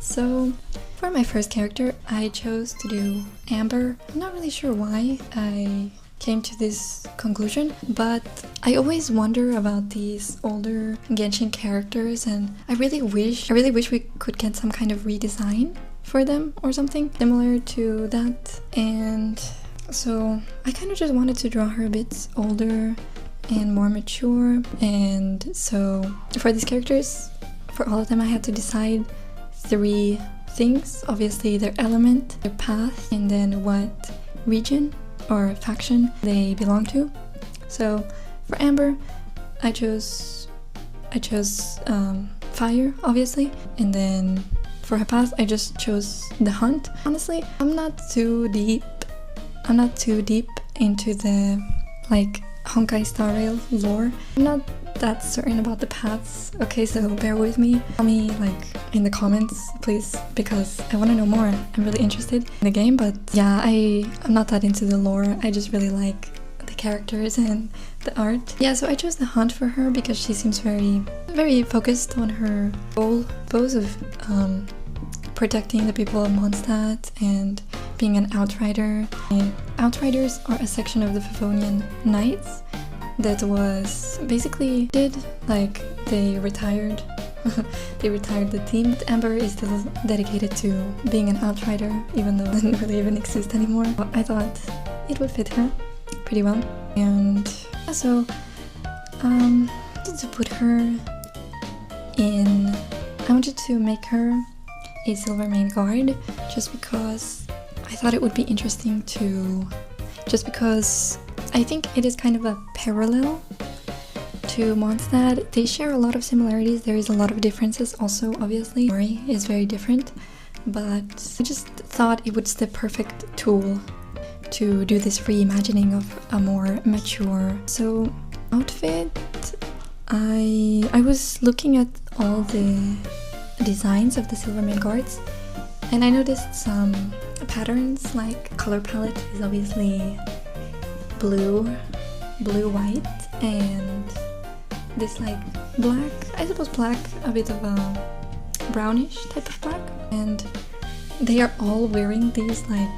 So for my first character, I chose to do Amber. I'm not really sure why I came to this conclusion, but I always wonder about these older Genshin characters, and I really wish we could get some kind of redesign for them or something similar to that. And so I kind of just wanted to draw her a bit older and more mature. And so for these characters, for all of them, I had to decide 3 things. Obviously their element, their path, and then what region or faction they belong to. So for Amber, I chose fire, obviously, and then for her path I just chose the hunt. Honestly, I'm not too deep into the like Honkai Star Rail lore. I'm not that certain about the paths, okay, so bear with me. Tell me like in the comments, please, because I want to know more. I'm really interested in the game, but yeah, I'm not that into the lore. I just really like the characters and the art. Yeah, so I chose the hunt for her because she seems very focused on her goal, both of protecting the people of Mondstadt and being an outrider. And outriders are a section of the Favonian Knights that was basically they retired the team, but Amber is still dedicated to being an outrider, even though it doesn't really even exist anymore. I thought it would fit her pretty well, and so I wanted to make her a silver main guard, just because I thought it would be interesting because I think it is kind of a parallel to Mondstadt. They share a lot of similarities. There is a lot of differences also, obviously. The story is very different, but I just thought it was the perfect tool to do this reimagining of a more mature. So outfit, I was looking at all the designs of the silver main guards, and I noticed some patterns. Like color palette is obviously blue, white, and this like black, I suppose black, a bit of a brownish type of black, and they are all wearing these like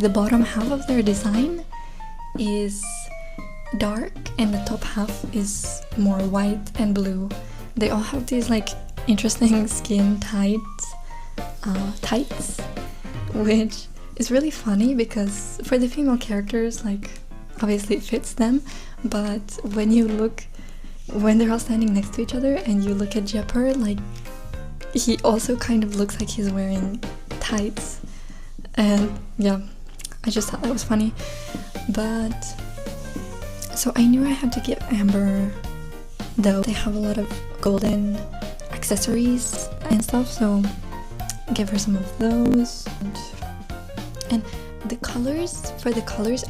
the bottom half of their design is dark and the top half is more white and blue. They all have these like interesting skin tights, which is really funny because for the female characters, like obviously it fits them, but when they're all standing next to each other and you look at Jepper, like he also kind of looks like he's wearing tights, and yeah, I just thought that was funny. But so I knew I had to give Amber, though they have a lot of golden accessories and stuff, so give her some of those. And the colors,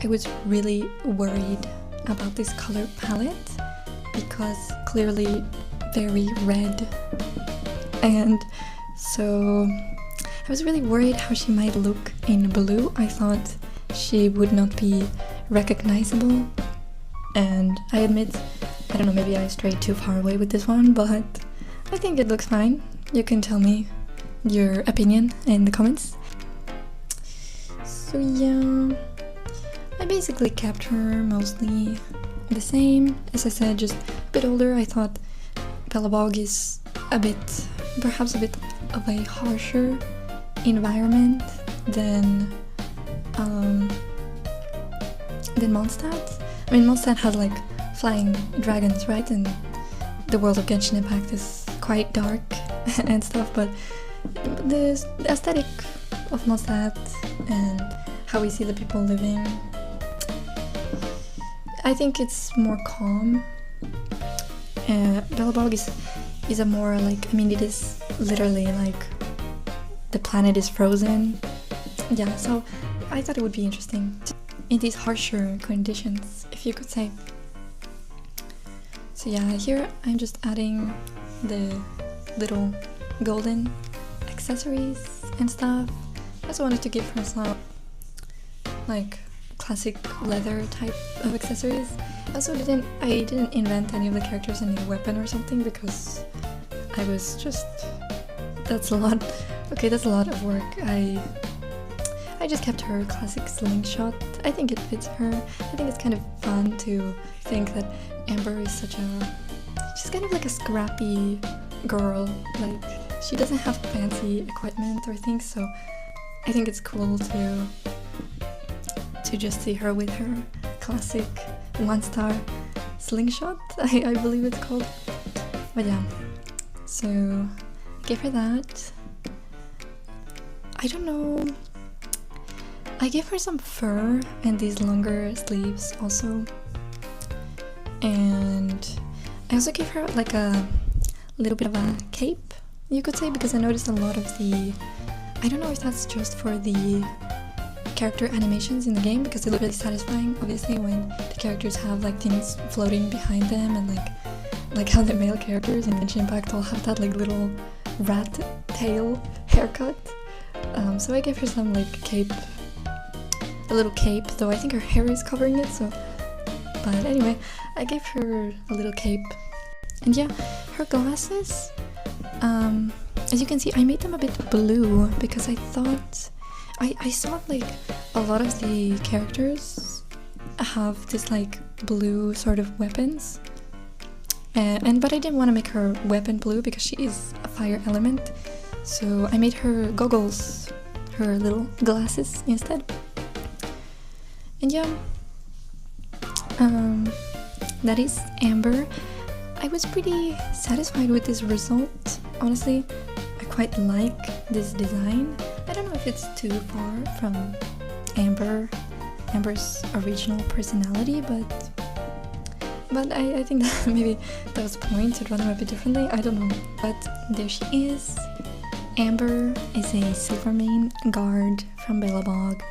I was really worried about this color palette because clearly very red, and so I was really worried how she might look in blue. I thought she would not be recognizable, and I admit, I don't know, maybe I strayed too far away with this one, but I think it looks fine. You can tell me your opinion in the comments. So yeah, I basically kept her mostly the same. As I said, just a bit older. I thought Belobog is perhaps a bit of a harsher environment than Mondstadt. I mean, Mondstadt has like flying dragons, right? And the world of Genshin Impact is quite dark and stuff, but the aesthetic of Mondstadt and how we see the people living, I think it's more calm. Belobog is a more like, I mean, it is literally like the planet is frozen. Yeah, so I thought it would be interesting in these harsher conditions, if you could say. So yeah, here I'm just adding the little golden accessories and stuff. I also wanted to give her some like classic leather type of accessories. I didn't invent any of the characters a new weapon or something because I was just that's a lot. Okay, that's a lot of work. I just kept her classic slingshot. I think it fits her. I think it's kind of fun to think that Amber is she's kind of like a scrappy girl. Like, she doesn't have fancy equipment or things, so I think it's cool to just see her with her classic 1-star slingshot, I believe it's called. But yeah, so I gave her that. I don't know, I gave her some fur and these longer sleeves also, and I also gave her like a little bit of a cape, you could say, because I noticed a lot of I don't know if that's just for the character animations in the game, because they look really satisfying, obviously, when the characters have like things floating behind them, and like how the male characters in Genshin Impact all have that like little rat tail haircut. So I gave her some like cape, a little cape, though I think her hair is covering it, so. But anyway, I gave her a little cape. And yeah, her glasses, as you can see, I made them a bit blue because I thought, I saw like a lot of the characters have this like blue sort of weapons, but I didn't want to make her weapon blue because she is a fire element, so I made her goggles, her little glasses instead. And yeah, that is Amber. I was pretty satisfied with this result, honestly. I quite like this design. I don't know if it's too far from Amber's original personality, but I think that maybe that was the point, to draw them a bit differently, I don't know. But there she is. Amber is a Silvermane guard from Billabog.